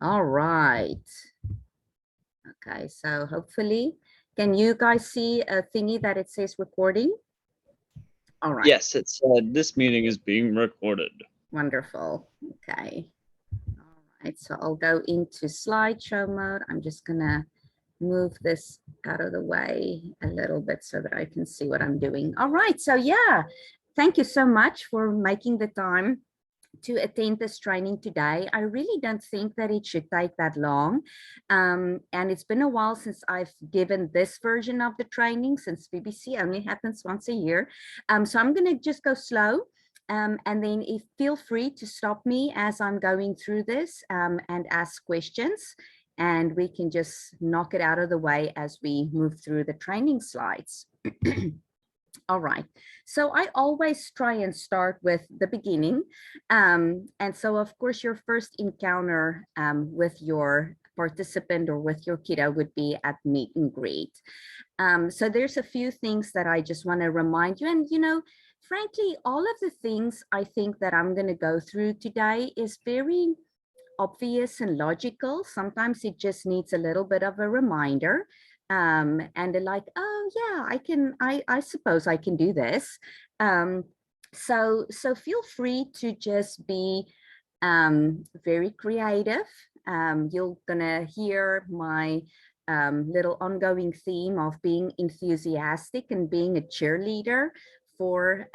All right. Okay, so hopefully, can you guys see a thingy that it says recording? All right, Yes, it said this meeting is being recorded. wonderful. Okay. All right, so I'll go into slideshow mode. I'm just gonna move this out of the way a little bit so that I can see what I'm doing. All right, so yeah, thank you so much for making the time to attend this training today. I really don't think that it should take that long. And it's been a while since I've given this version of the training, since VBC only happens once a year. So I'm going to just go slow. And then feel free to stop me as I'm going through this and ask questions. And we can just knock it out of the way as we move through the training slides. All right, so I always try and start with the beginning. And so of course your first encounter with your participant or with your kiddo would be at meet and greet. So there's a few things that I just want to remind you. And, frankly, all of the things I think that I'm going to go through today is very obvious and logical. Sometimes it just needs a little bit of a reminder. And they're like, oh yeah, I suppose I can do this. So feel free to just be very creative. You're gonna hear my little ongoing theme of being enthusiastic and being a cheerleader for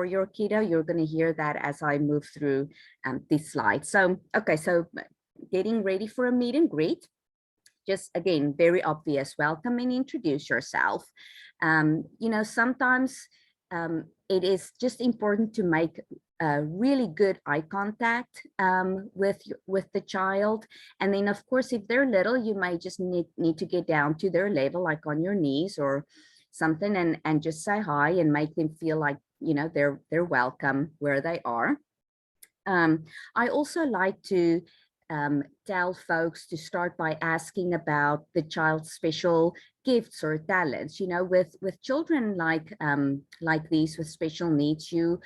your kiddo. You're going to hear that as I move through this slide. So okay, so getting ready for a meet and greet. Just again, very obvious. Welcome and introduce yourself. Sometimes it is just important to make really good eye contact with the child. And then of course, if they're little, you might just need to get down to their level, like on your knees or something, and just say hi and make them feel like, they're welcome where they are. I also like to tell folks to start by asking about the child's special gifts or talents. With children like these with special needs, your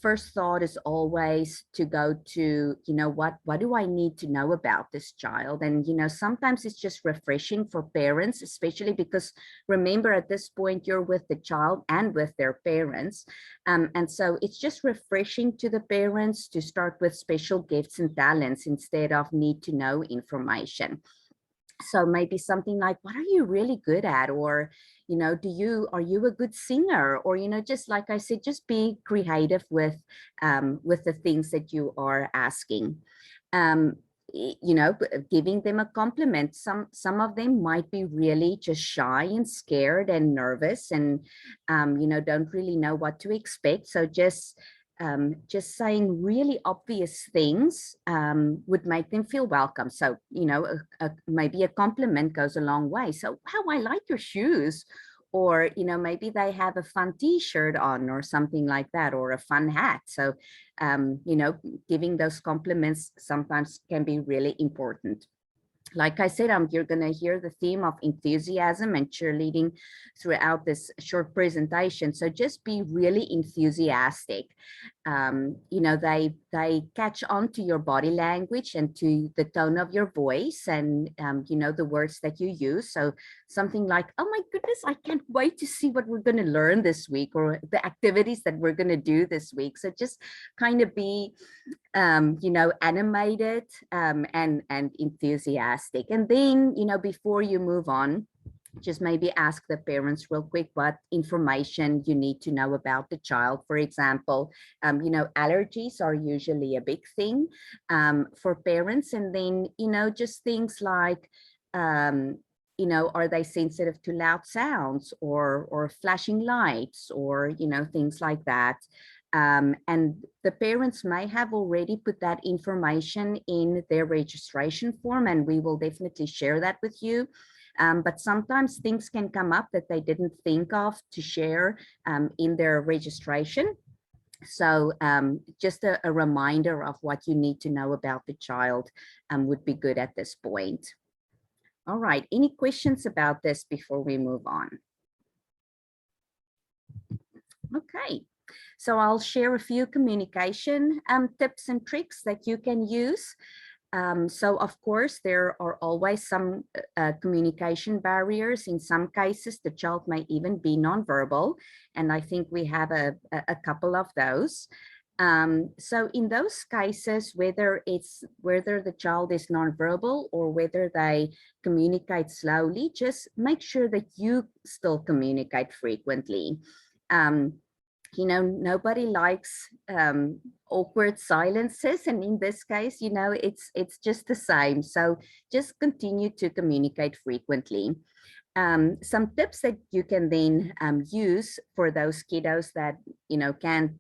first thought is always to go to, what do I need to know about this child? And sometimes it's just refreshing for parents, especially because remember, at this point you're with the child and with their parents. And so it's just refreshing to the parents to start with special gifts and talents instead of need to know information. So maybe something like, what are you really good at? Or, are you a good singer? Or, just like I said, just be creative with the things that you are asking. Um, Giving them a compliment. Some of them might be really just shy and scared and nervous and, don't really know what to expect. So just saying really obvious things would make them feel welcome. So, maybe a compliment goes a long way. So, how I like your shoes. Or, maybe they have a fun t-shirt on or something like that, or a fun hat. So, giving those compliments sometimes can be really important. Like I said, you're going to hear the theme of enthusiasm and cheerleading throughout this short presentation. So just be really enthusiastic. They catch on to your body language and to the tone of your voice and, the words that you use. So something like, oh my goodness, I can't wait to see what we're going to learn this week, or the activities that we're going to do this week. So just kind of be animated and enthusiastic. And then, before you move on, just maybe ask the parents real quick what information you need to know about the child. For example, allergies are usually a big thing for parents. And then, just things like, are they sensitive to loud sounds or flashing lights or, things like that. And the parents may have already put that information in their registration form, and we will definitely share that with you. But sometimes things can come up that they didn't think of to share in their registration. So just a reminder of what you need to know about the child would be good at this point. All right, any questions about this before we move on? Okay. So I'll share a few communication tips and tricks that you can use. So of course, there are always some communication barriers. In some cases, the child may even be nonverbal. And I think we have a couple of those. So in those cases, whether the child is nonverbal or whether they communicate slowly, just make sure that you still communicate frequently. Nobody likes awkward silences, and in this case, it's just the same. So just continue to communicate frequently. Some tips that you can then use for those kiddos that can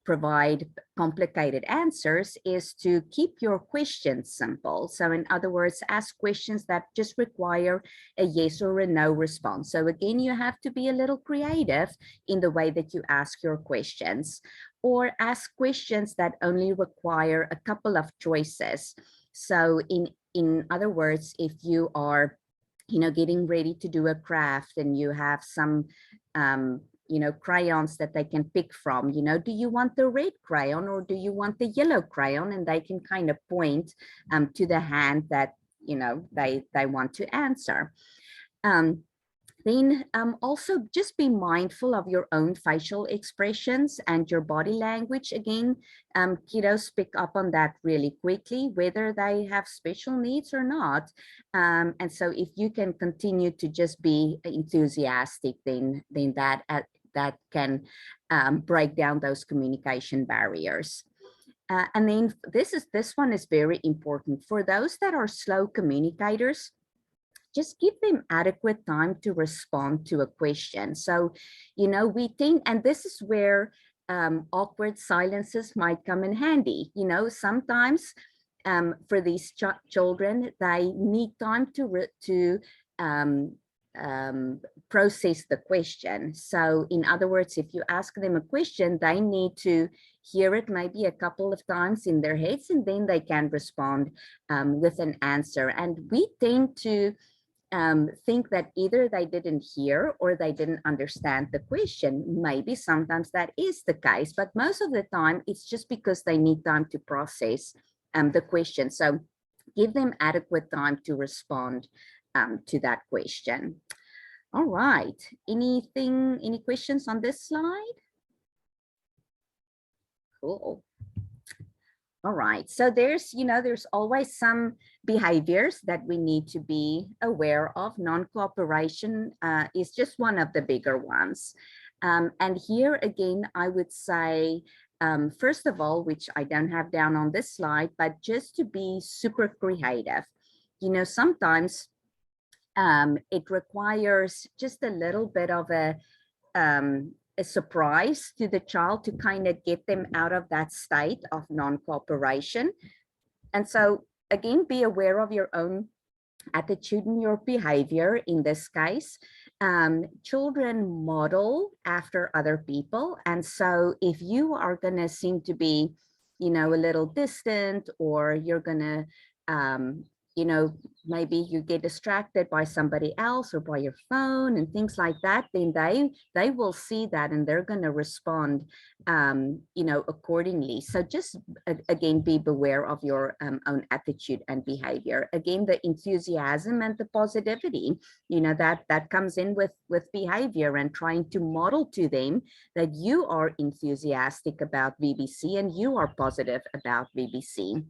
provide complicated answers is to keep your questions simple. So in other words, ask questions that just require a yes or a no response. So again, you have to be a little creative in the way that you ask your questions, or ask questions that only require a couple of choices. So in other words, if you are getting ready to do a craft and you have some crayons that they can pick from, do you want the red crayon or do you want the yellow crayon? And they can kind of point to the hand that they want to answer. Then also just be mindful of your own facial expressions and your body language. Again, kiddos pick up on that really quickly, whether they have special needs or not. And so if you can continue to just be enthusiastic, then that can break down those communication barriers. And then this one is very important. For those that are slow communicators, just give them adequate time to respond to a question. So, we think, and this is where awkward silences might come in handy. Sometimes for these children, they need time to process the question. So in other words, if you ask them a question, they need to hear it maybe a couple of times in their heads, and then they can respond with an answer. And we tend to think that either they didn't hear or they didn't understand the question. Maybe sometimes that is the case, but most of the time it's just because they need time to process the question. So give them adequate time to respond to that question. All right, any questions on this slide? Cool. All right, so there's always some behaviors that we need to be aware of. Non-cooperation is just one of the bigger ones. And here again, I would say, first of all, which I don't have down on this slide, but just to be super creative. Sometimes it requires just a little bit of a surprise to the child to kind of get them out of that state of non-cooperation. And so again, be aware of your own attitude and your behavior in this case. Children model after other people. And so if you are going to seem to be, a little distant, or you're going to, maybe you get distracted by somebody else or by your phone and things like that, then they will see that and they're going to respond, accordingly. So just again, be aware of your own attitude and behavior. Again, the enthusiasm and the positivity, that comes in with behavior, and trying to model to them that you are enthusiastic about VBC and you are positive about VBC.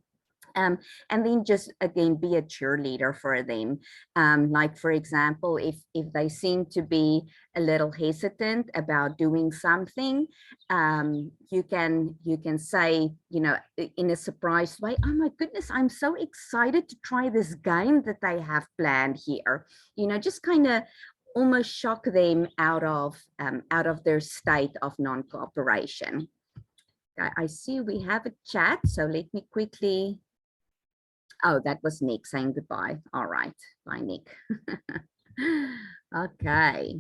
And then just again, be a cheerleader for them. Like for example, if they seem to be a little hesitant about doing something, you can say, in a surprised way, oh my goodness, I'm so excited to try this game that they have planned here. Just kind of almost shock them out of their state of non-cooperation. I see we have a chat, so let me quickly. Oh, that was Nick saying goodbye. All right. Bye, Nick. Okay.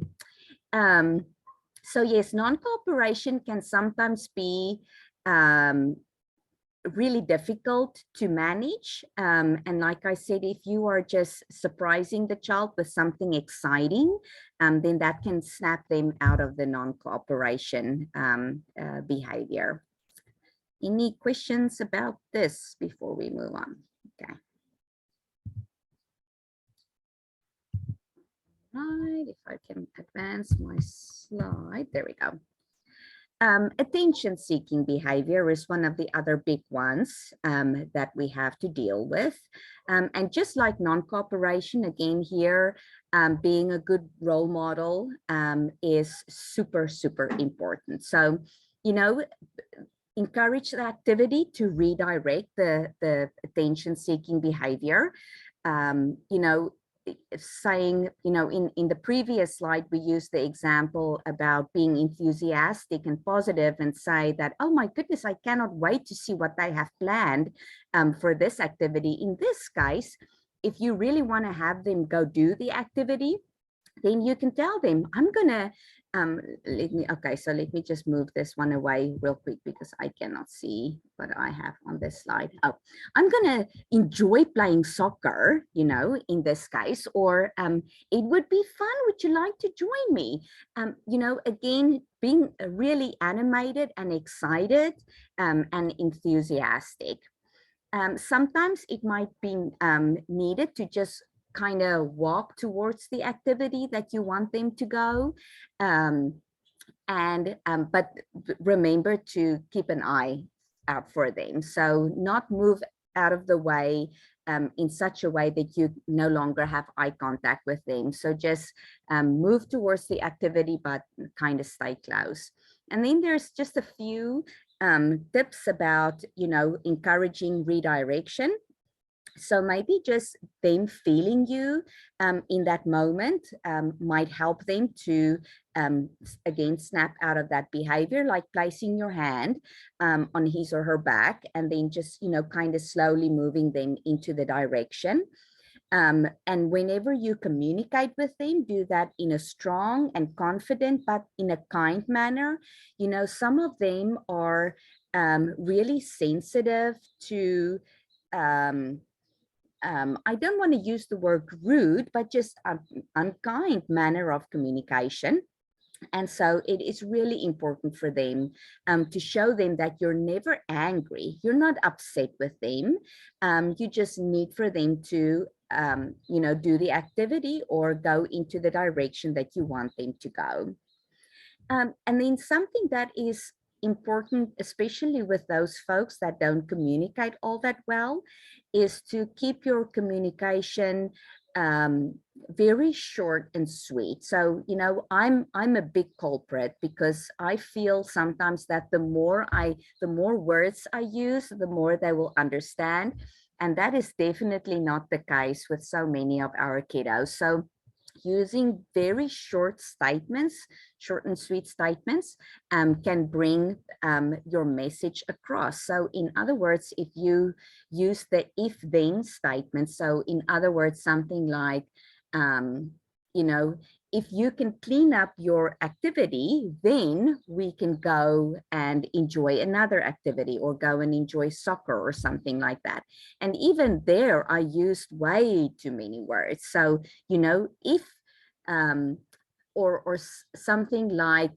So yes, non-cooperation can sometimes be really difficult to manage. And like I said, if you are just surprising the child with something exciting, then that can snap them out of the non-cooperation behavior. Any questions about this before we move on? Okay. Right, if I can advance my slide, there we go. Attention-seeking behavior is one of the other big ones that we have to deal with. And just like non-cooperation, again here, being a good role model is super, super important. So, you know, encourage the activity to redirect the attention-seeking behavior. You know, saying, you know, in the previous slide, we used the example about being enthusiastic and positive and say that, oh my goodness, I cannot wait to see what they have planned for this activity. In this case, if you really want to have them go do the activity, then you can tell them, I'm gonna let me just move this one away real quick because I cannot see what I have on this slide. Oh, I'm gonna enjoy playing soccer, you know, in this case, or it would be fun, would you like to join me? You know, again, being really animated and excited and enthusiastic. Sometimes it might be needed to just kind of walk towards the activity that you want them to go. But remember to keep an eye out for them. So not move out of the way in such a way that you no longer have eye contact with them. So just move towards the activity, but kind of stay close. And then there's just a few tips about, you know, encouraging redirection. So maybe just them feeling you in that moment might help them to, again, snap out of that behavior, like placing your hand on his or her back and then just, you know, kind of slowly moving them into the direction. And whenever you communicate with them, do that in a strong and confident, but in a kind manner. You know, some of them are really sensitive to, I don't want to use the word rude, but just an unkind manner of communication. And so it is really important for them to show them that you're never angry. You're not upset with them. You just need for them to, you know, do the activity or go into the direction that you want them to go. And then something that is important, especially with those folks that don't communicate all that well, is to keep your communication very short and sweet. So, you know, I'm a big culprit because I feel sometimes that the more words I use, the more they will understand. And that is definitely not the case with so many of our kiddos. So using very short statements, short and sweet statements, can bring your message across. So in other words, if you use the if-then statement, so in other words, something like, you know, if you can clean up your activity, then we can go and enjoy another activity or go and enjoy soccer or something like that. And even there, I used way too many words. So, you know, if, or something like,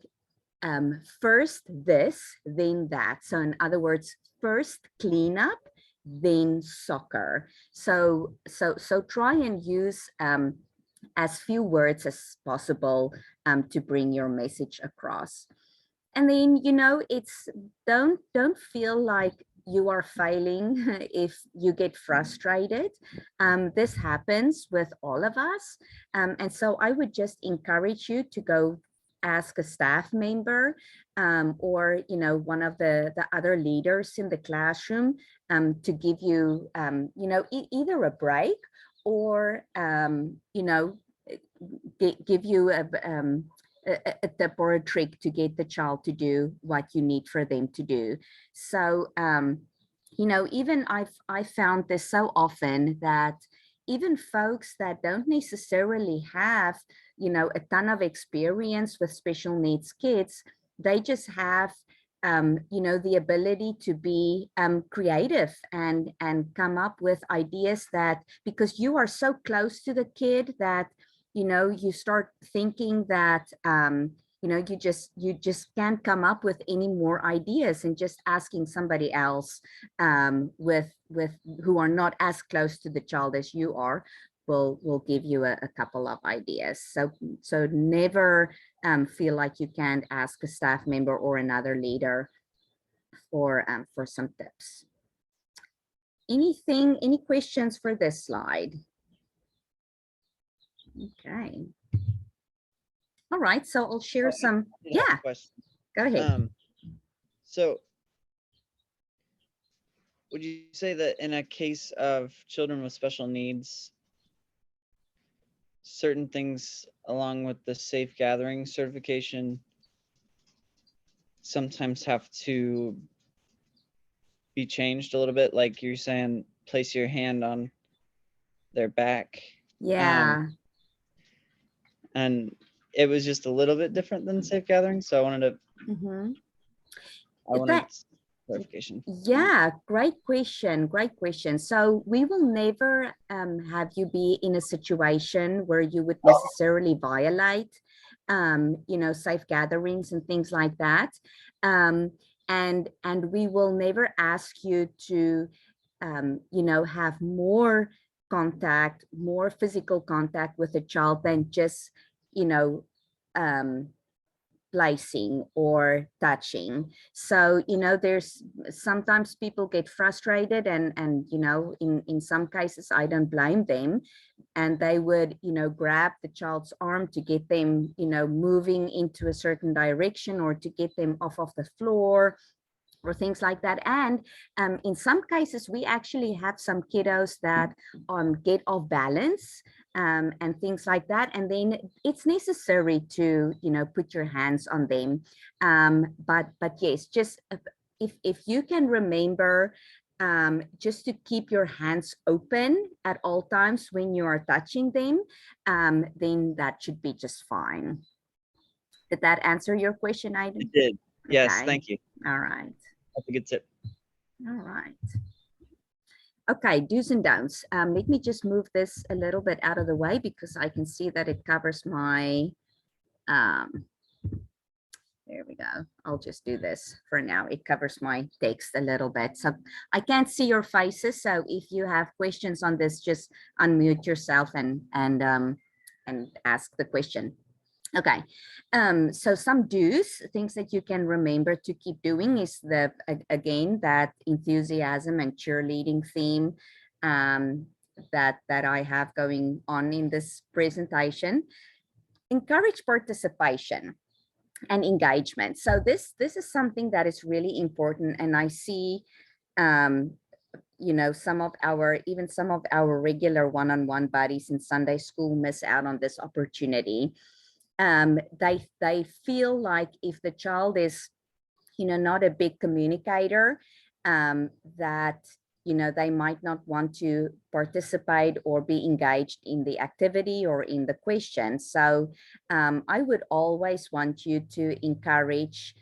first this, then that. So in other words, first clean up, then soccer. So try and use as few words as possible to bring your message across. And then, you know, it's don't feel like you are failing if you get frustrated. This happens with all of us. And so I would just encourage you to go ask a staff member or, you know, one of the other leaders in the classroom to give you, you know, either a break or, you know, give you a tip or a trick to get the child to do what you need for them to do. So, you know, even I found this so often that even folks that don't necessarily have, you know, a ton of experience with special needs kids, they just have you know, the ability to be creative and come up with ideas that, because you are so close to the kid that, you know, you start thinking that you just can't come up with any more ideas, and just asking somebody else with who are not as close to the child as you are will give you a couple of ideas. So never feel like you can't ask a staff member or another leader for some tips. Any questions for this slide? Okay. All right, so I'll share some. Yeah, go ahead. So would you say that in a case of children with special needs, certain things along with the safe gathering certification sometimes have to be changed a little bit? Like you're saying, place your hand on their back. Yeah. And it was just a little bit different than safe gathering. So I wanted clarification. Yeah, great question. Great question. So we will never have you be in a situation where you would necessarily violate, safe gatherings and things like that. And we will never ask you to, have more contact, more physical contact with a child than just, placing or touching. So there's sometimes people get frustrated, and in some cases I don't blame them, and they would grab the child's arm to get them moving into a certain direction, or to get them off of the floor, or things like that. And in some cases, we actually have some kiddos that get off balance and things like that. And then it's necessary to, put your hands on them. But yes, just if you can remember just to keep your hands open at all times when you are touching them, then that should be just fine. Did that answer your question, Aiden? It did. Yes, Okay. thank you. All right. That's a good tip. All right. Okay, do's and don'ts. Let me just move this a little bit out of the way because I can see that it covers my, there we go. I'll just do this for now. It covers my text a little bit. So I can't see your faces. So if you have questions on this, just unmute yourself and ask the question. Okay, so some do's, things that you can remember to keep doing is again, that enthusiasm and cheerleading theme that I have going on in this presentation. Encourage participation and engagement. So this is something that is really important, and I see some of our regular one-on-one buddies in Sunday school miss out on this opportunity. They feel like if the child is not a big communicator, that they might not want to participate or be engaged in the activity or in the question. So I would always want you to encourage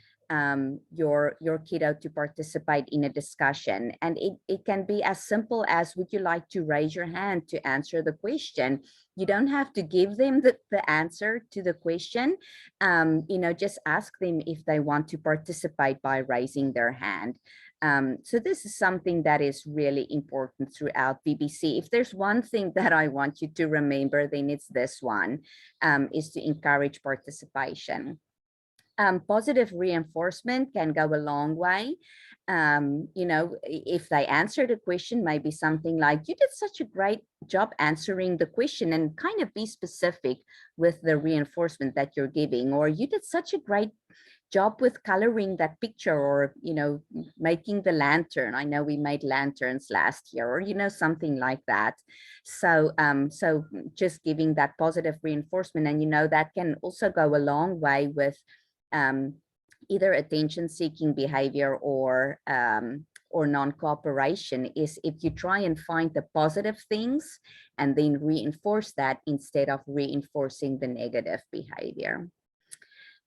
your kiddo to participate in a discussion. And it can be as simple as, would you like to raise your hand to answer the question? You don't have to give them the answer to the question. Just ask them if they want to participate by raising their hand. So this is something that is really important throughout VBC. If there's one thing that I want you to remember, then it's this one, is to encourage participation. Positive reinforcement can go a long way. If they answer the question, maybe something like, you did such a great job answering the question, and kind of be specific with the reinforcement that you're giving, or you did such a great job with coloring that picture, or making the lantern. I know we made lanterns last year, or something like that. So so just giving that positive reinforcement, and that can also go a long way with either attention-seeking behavior or non-cooperation, is if you try and find the positive things and then reinforce that instead of reinforcing the negative behavior.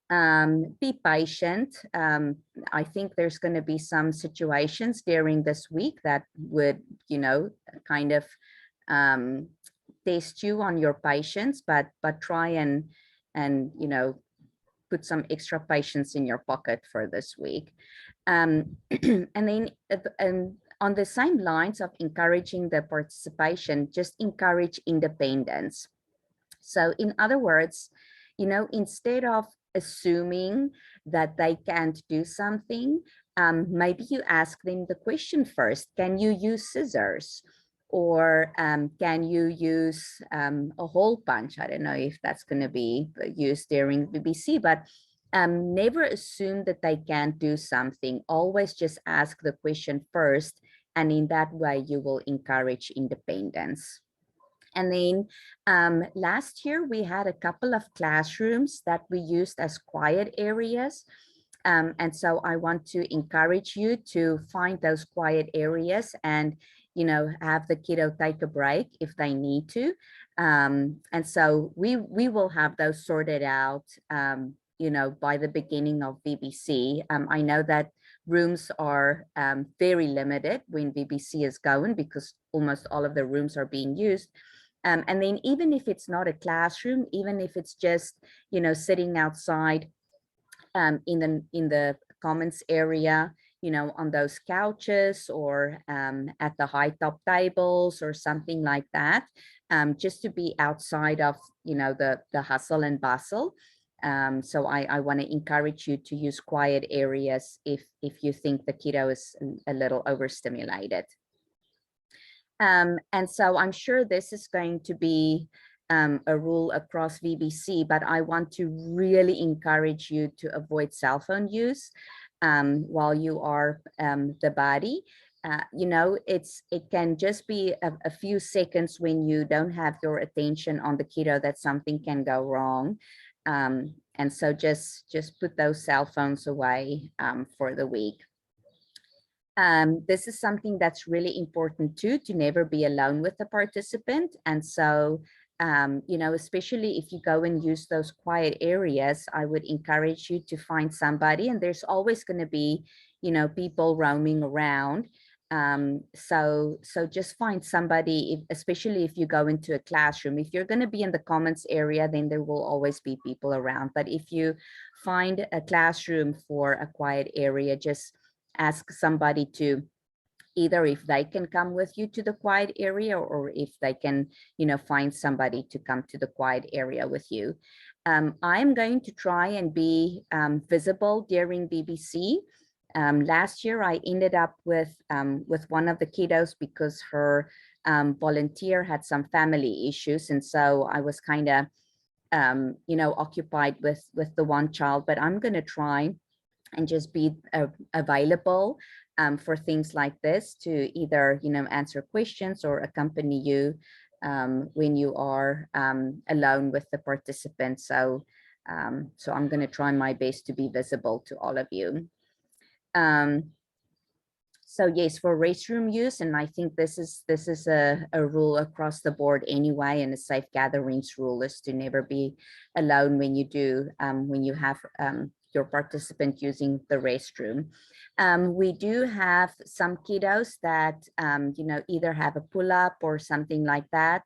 Be patient. I think there's going to be some situations during this week that would, kind of test you on your patience, but try and put some extra patience in your pocket for this week. And then on the same lines of encouraging the participation, just encourage independence. So in other words, instead of assuming that they can't do something, maybe you ask them the question first: can you use scissors? Or can you use a hole punch? I don't know if that's going to be used during VBC, but never assume that they can't do something. Always just ask the question first, and in that way you will encourage independence. And then last year we had a couple of classrooms that we used as quiet areas. And so I want to encourage you to find those quiet areas and, have the kiddo take a break if they need to. And so we will have those sorted out, by the beginning of VBC. I know that rooms are very limited when VBC is going because almost all of the rooms are being used. And then even if it's not a classroom, even if it's just, sitting outside in the commons area, on those couches or at the high top tables or something like that, just to be outside of, the hustle and bustle. So I want to encourage you to use quiet areas if you think the kiddo is a little overstimulated. And so I'm sure this is going to be a rule across VBC, but I want to really encourage you to avoid cell phone use while you are the body. It can just be a few seconds when you don't have your attention on the kiddo that something can go wrong. And so just put those cell phones away for the week. This is something that's really important too, to never be alone with the participant. And so, especially if you go and use those quiet areas, I would encourage you to find somebody, and there's always going to be, people roaming around. So just find somebody, especially if you go into a classroom. If you're going to be in the commons area, then there will always be people around. But if you find a classroom for a quiet area, just ask somebody to either if they can come with you to the quiet area, or if they can, find somebody to come to the quiet area with you. I'm going to try and be visible during VBC. Last year, I ended up with one of the kiddos because her volunteer had some family issues. And so I was kind of, occupied with the one child, but I'm going to try and just be available for things like this, to either, answer questions or accompany you when you are alone with the participants. So I'm going to try my best to be visible to all of you. So yes, for restroom use, and I think this is a rule across the board anyway, and a safe gatherings rule is to never be alone when you have your participant using the restroom. We do have some kiddos that either have a pull-up or something like that.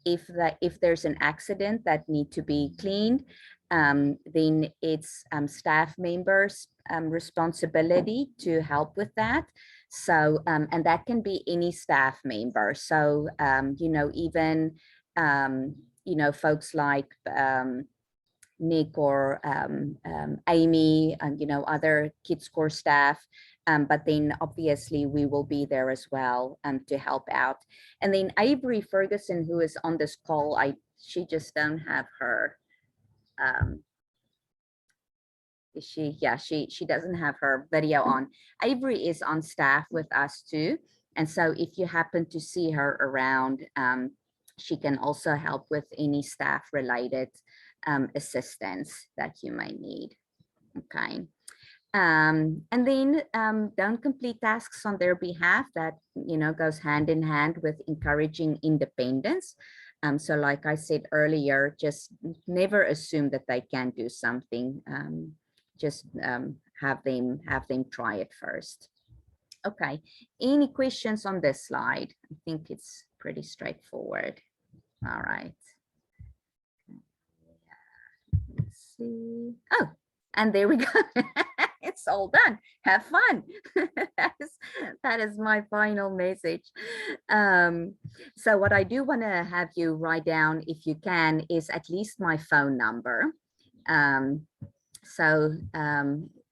If there's an accident that need to be cleaned, then it's staff members' responsibility to help with that. So, and that can be any staff member. So, even, folks like Nick or Amy and, other Kids Core staff. But then obviously we will be there as well to help out. And then Avery Ferguson, who is on this call, she just don't have her, she doesn't have her video on. Avery is on staff with us too. And so if you happen to see her around, she can also help with any staff related assistance that you might need. Okay. And then don't complete tasks on their behalf. That, goes hand in hand with encouraging independence. So like I said earlier, just never assume that they can do something. Just have them try it first. Okay, any questions on this slide? I think it's pretty straightforward. All right. Let's see. Oh, and there we go. It's all done. Have fun. That is my final message. So what I do want to have you write down, if you can, is at least my phone number.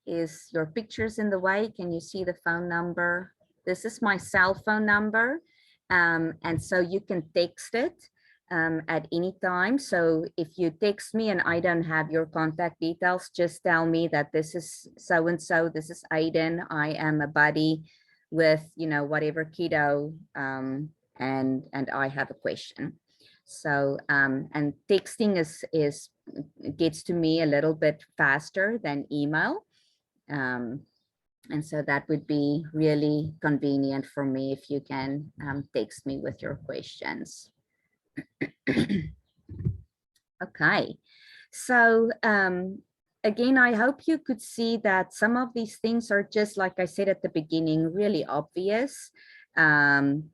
Is your pictures in the way? Can you see the phone number? This is my cell phone number. And so you can text it at any time. So if you text me and I don't have your contact details, just tell me that this is so-and-so, this is Aiden, I am a buddy with, you know, whatever kiddo, and I have a question. So and texting is gets to me a little bit faster than email. And so that would be really convenient for me if you can text me with your questions. Okay, so again, I hope you could see that some of these things are just, like I said at the beginning, really obvious. And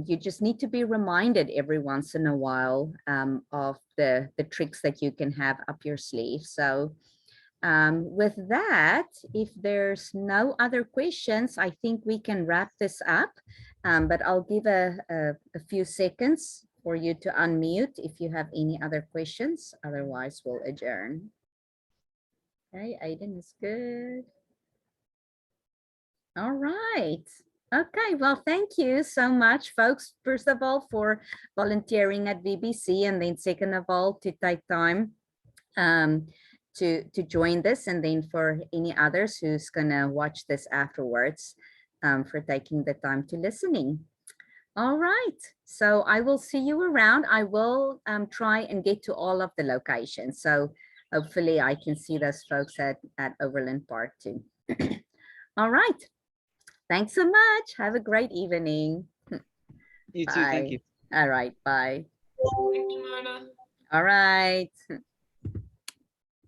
you just need to be reminded every once in a while of the tricks that you can have up your sleeve. So with that, if there's no other questions, I think we can wrap this up. But I'll give a few seconds for you to unmute if you have any other questions. Otherwise, we'll adjourn. Okay, Aiden is good. All right. Okay, well, thank you so much, folks. First of all, for volunteering at VBC, and then second of all, to take time to join this, and then for any others who's gonna watch this afterwards, for taking the time to listening. All right, so I will see you around. I will try and get to all of the locations. So hopefully I can see those folks at Overland Park too. All right, thanks so much. Have a great evening. You too, Bye. thank you. All right, bye. Thank you, Mona. All right.